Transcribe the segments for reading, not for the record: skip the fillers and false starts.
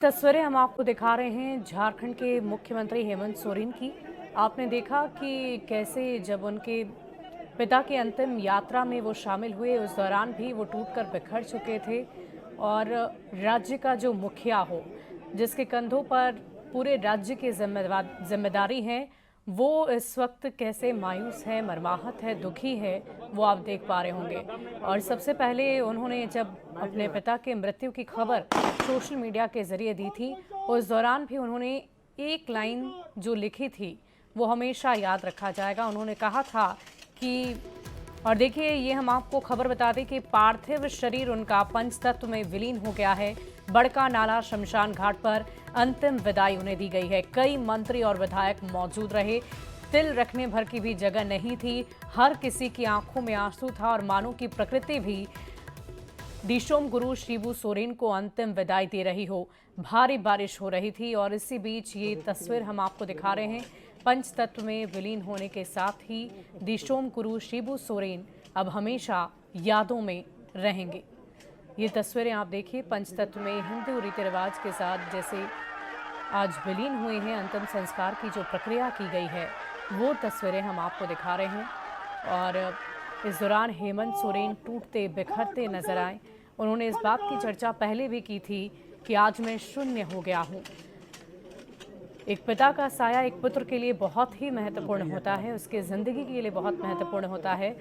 तस्वीरें हम आपको दिखा रहे हैं झारखंड के मुख्यमंत्री हेमंत सोरेन की। आपने देखा कि कैसे जब उनके पिता की अंतिम यात्रा में वो शामिल हुए, उस दौरान भी वो टूटकर बिखर चुके थे। और राज्य का जो मुखिया हो, जिसके कंधों पर पूरे राज्य की जिम्मेदारी है, वो इस वक्त कैसे मायूस है, मर्माहत है, दुखी है, वो आप देख पा रहे होंगे। और सबसे पहले उन्होंने जब अपने पिता के मृत्यु की खबर सोशल मीडिया के जरिए दी थी, उस दौरान भी उन्होंने एक लाइन जो लिखी थी वो हमेशा याद रखा जाएगा। उन्होंने कहा था कि, और देखिए ये हम आपको खबर बता दें कि पार्थिव शरीर उनका पंचतत्व में विलीन हो गया है। बड़का नाला शमशान घाट पर अंतिम विदाई उन्हें दी गई है। कई मंत्री और विधायक मौजूद रहे। तिल रखने भर की भी जगह नहीं थी। हर किसी की आंखों में आंसू था और मानो की प्रकृति भी दिशोम गुरु शिबू सोरेन को अंतिम विदाई दे रही हो। भारी बारिश हो रही थी और इसी बीच ये तस्वीर हम आपको दिखा रहे हैं। पंचतत्व में विलीन होने के साथ ही दिशोम गुरु शिबू सोरेन अब हमेशा यादों में रहेंगे। ये तस्वीरें आप देखिए, पंचतत्व में हिंदू रीति रिवाज के साथ जैसे आज विलीन हुए हैं, अंतिम संस्कार की जो प्रक्रिया की गई है वो तस्वीरें हम आपको दिखा रहे हैं। और इस दौरान हेमंत सोरेन टूटते बिखरते नजर आए। उन्होंने इस बात की चर्चा पहले भी की थी कि आज मैं शून्य हो गया हूं। एक पिता का साया एक पुत्र के लिए बहुत ही महत्वपूर्ण होता है, उसके ज़िंदगी के लिए बहुत महत्वपूर्ण होता है,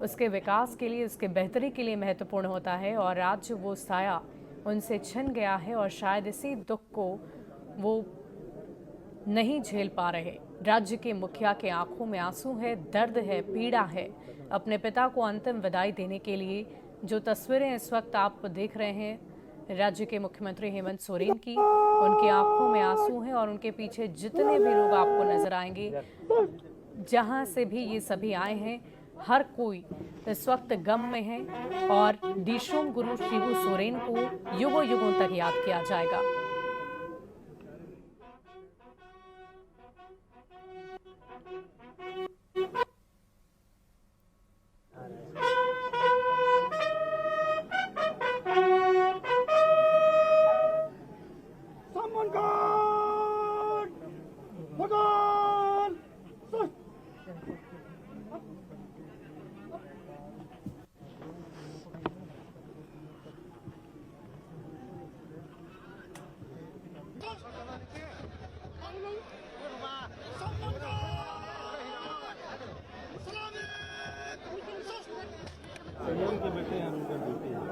उसके विकास के लिए, उसके बेहतरी के लिए महत्वपूर्ण होता है। और आज वो साया उनसे छिन गया है और शायद इसी दुख को वो नहीं झेल पा रहे। राज्य के मुखिया के आंखों में आंसू है, दर्द है, पीड़ा है। अपने पिता को अंतिम विदाई देने के लिए जो तस्वीरें इस वक्त आप देख रहे हैं राज्य के मुख्यमंत्री हेमंत सोरेन की, उनकी आंखों में आंसू हैं और उनके पीछे जितने भी लोग आपको नजर आएंगे, जहां से भी ये सभी आए हैं, हर कोई इस वक्त गम में है। और दिशोम गुरु शिबू सोरेन को युगों युगों तक याद किया जाएगा। Someone gone! Gone! सैयद के बेटे हैं, उनका ड्यूटी है।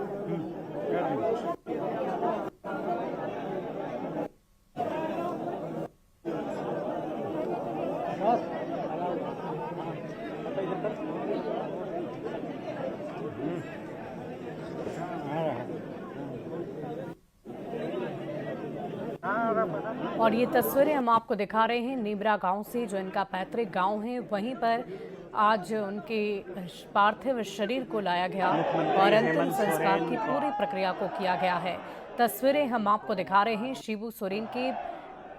और ये तस्वीरें हम आपको दिखा रहे हैं नीमरा गांव से, जो इनका पैतृक गांव है। वहीं पर आज उनके पार्थिव शरीर को लाया गया और अंतिम संस्कार की पूरी प्रक्रिया को किया गया है। तस्वीरें हम आपको दिखा रहे हैं शिबू सोरेन के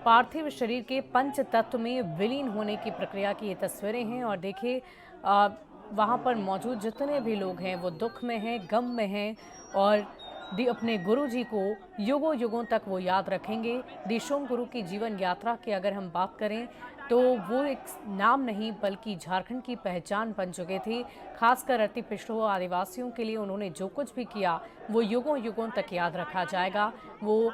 पार्थिव शरीर के पंच तत्व में विलीन होने की प्रक्रिया की ये तस्वीरें हैं। और देखिए वहाँ पर मौजूद जितने भी लोग हैं वो दुख में हैं, गम में हैं और अपने गुरु जी को युगों युगों तक वो याद रखेंगे। दिशोम गुरु की जीवन यात्रा की अगर हम बात करें तो वो एक नाम नहीं बल्कि झारखंड की पहचान बन चुके थे। खासकर अति पिछड़ों आदिवासियों के लिए उन्होंने जो कुछ भी किया वो युगों युगों तक याद रखा जाएगा। वो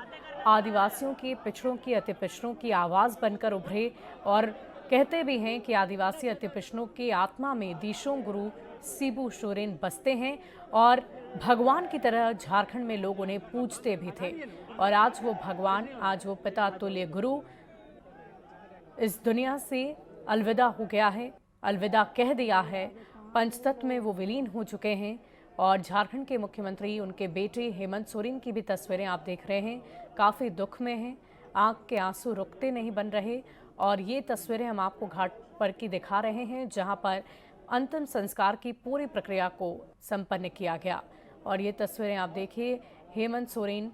आदिवासियों की, पिछड़ों की, अति पिछड़ों की आवाज़ बनकर उभरे और कहते भी हैं कि आदिवासी अति पिछड़ों की आत्मा में दिशोम गुरु शिबू सोरेन बसते हैं और भगवान की तरह झारखंड में लोग उन्हें पूजते भी थे। और आज वो भगवान, आज वो पिता तुल्य गुरु इस दुनिया से अलविदा हो गया है, अलविदा कह दिया है। पंचतत्व में वो विलीन हो चुके हैं। और झारखंड के मुख्यमंत्री, उनके बेटे हेमंत सोरेन की भी तस्वीरें आप देख रहे हैं, काफ़ी दुख में हैं, आंख के आंसू रुकते नहीं बन रहे। और ये तस्वीरें हम आपको घाट पर की दिखा रहे हैं जहां पर अंतिम संस्कार की पूरी प्रक्रिया को संपन्न किया गया। और ये तस्वीरें आप देखिए, हेमंत सोरेन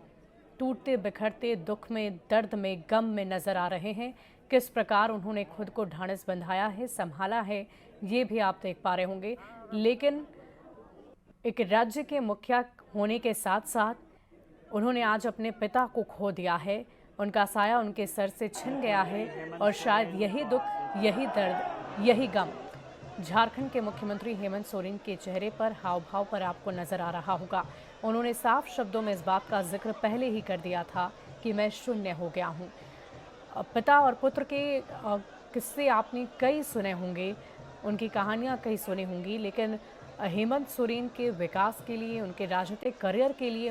टूटते बिखरते दुख में, दर्द में, गम में नजर आ रहे हैं। किस प्रकार उन्होंने खुद को ढांढस बंधाया है, संभाला है, ये भी आप देख पा रहे होंगे। लेकिन एक राज्य के मुखिया होने के साथ साथ उन्होंने आज अपने पिता को खो दिया है। उनका साया उनके सर से छिन गया है और शायद यही दुख, यही दर्द, यही गम झारखंड के मुख्यमंत्री हेमंत सोरेन के चेहरे पर, हाव भाव पर आपको नजर आ रहा होगा। उन्होंने साफ शब्दों में इस बात का जिक्र पहले ही कर दिया था कि मैं शून्य हो गया हूँ। पिता और पुत्र के किस्से आपने कई सुने होंगे, उनकी कहानियाँ कई सुनी होंगी, लेकिन हेमंत सोरेन के विकास के लिए, उनके राजनीतिक करियर के लिए